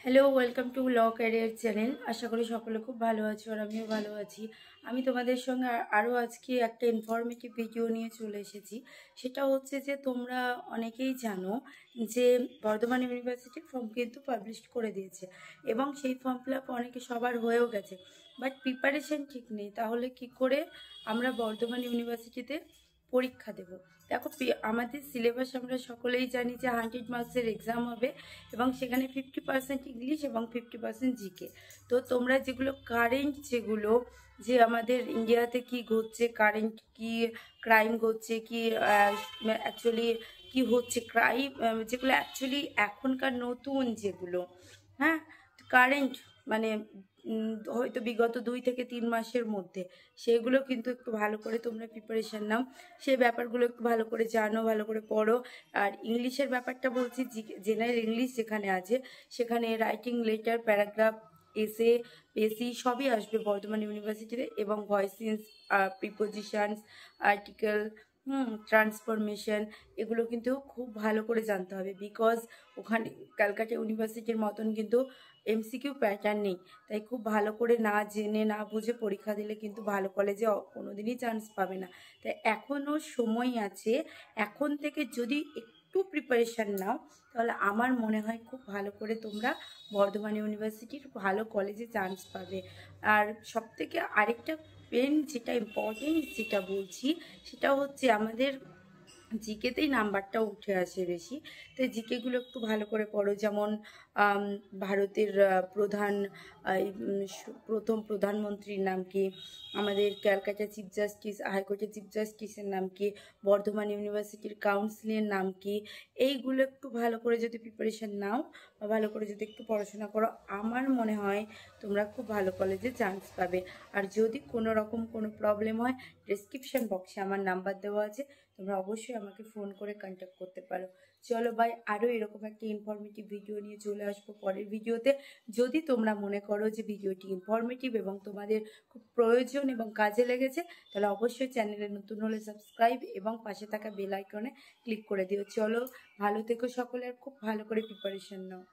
Hello, welcome to law career channel. আশা করি সকলে খুব ভালো আছো আর আমিও ভালো আছি। আমি তোমাদের সঙ্গে আরও আজকে একটা ইনফরমেটিভ ভিডিও নিয়ে চলে এসেছি। সেটা হচ্ছে যে তোমরা অনেকেই জানো যে বর্ধমান ইউনিভার্সিটি ফর্ম কিন্তু পাবলিশ করে দিয়েছে এবং সেই ফর্ম ফিল আপ অনেকে সবার হয়েও গেছে, বাট প্রিপারেশন ঠিক নেই। তাহলে কি করে আমরা বর্ধমান ইউনিভার্সিটিতে পরীক্ষা দেব? দেখো, আমাদের সিলেবাস আমরা সকলেই জানি যে 100 মার্কসের এক্সাম হবে এবং সেখানে 50% ইংলিশ এবং 50% জিকে। তো তোমরা যেগুলো কারেন্ট, যেগুলো যে আমাদের ইন্ডিয়াতে কি ঘটছে, কারেন্ট কি ক্রাইম ঘটছে, কি অ্যাকচুয়ালি কি হচ্ছে ক্রাইম, যেগুলো অ্যাকচুয়ালি এখনকার নতুন যেগুলো, হ্যাঁ, কারেন্ট মানে হয়তো বিগত 2 থেকে 3 মাসের মধ্যে, সেগুলো কিন্তু একটু ভালো করে তোমরা প্রিপারেশান নাও। সেই ব্যাপারগুলো একটু ভালো করে জানো, ভালো করে পড়ো। আর ইংলিশের ব্যাপারটা বলছি, জেনারেল ইংলিশ যেখানে আছে সেখানে রাইটিং, লেটার, প্যারাগ্রাফ, এসে, পেসি সবই আসবে বর্ধমান ইউনিভার্সিটিতে, এবং ভয়েসিস, প্রিপোজিশনস, আর্টিকেল, ট্রান্সফরমেশন, এগুলো কিন্তু খুব ভালো করে জানতে হবে। বিকজ ওখানে ক্যালকাটা ইউনিভার্সিটির মতন কিন্তু এমসিকিউ প্যাটার্ন নেই। তাই খুব ভালো করে না জেনে না বুঝে পরীক্ষা দিলে কিন্তু ভালো কলেজে কোনোদিনই চান্স পাবে না। তাই এখনও সময় আছে। এখন থেকে যদি একটু প্রিপারেশান নাও তাহলে আমার মনে হয় খুব ভালো করে তোমরা বর্ধমান ইউনিভার্সিটির ভালো কলেজে চান্স পাবে। আর সবথেকে আরেকটা যেটা ইম্পর্টেন্ট যেটা বলছি, সেটা হচ্ছে আমাদের জিকেতেই নাম্বারটা উঠে আসে বেশি। তাই জিকেগুলো একটু ভালো করে পড়ো। যেমন ভারতের প্রথম প্রধানমন্ত্রীর নাম কি, আমাদের ক্যালকাটা চিফ জাস্টিস, হাইকোর্টের চিফ জাস্টিসের নাম কি, বর্ধমান ইউনিভার্সিটির কাউন্সিলের নাম কি, এইগুলো একটু ভালো করে যদি প্রিপারেশান নাও বা ভালো করে যদি একটু পড়াশোনা করো, আমার মনে হয় তোমরা খুব ভালো কলেজে চান্স পাবে। আর যদি কোনো রকম কোনো প্রবলেম হয়, ডেসক্রিপশন বক্সে আমার নাম্বার দেওয়া আছে, তোমরা অবশ্যই আমাকে ফোন করে কন্ট্যাক্ট করতে পারো। চলো বাই, আরও এরকম একটা ইনফরমেটিভ ভিডিও নিয়ে চলে আসবো পরের ভিডিওতে। যদি তোমরা মনে করো যে ভিডিওটি ইনফরমেটিভ এবং তোমাদের খুব প্রয়োজন এবং কাজে লেগেছে, তাহলে অবশ্যই চ্যানেলে নতুন হলে সাবস্ক্রাইব এবং পাশে থাকা বেল আইকনে ক্লিক করে দিও। চলো, ভালো থেকো সকলে, আর খুব ভালো করে প্রিপারেশন নাও।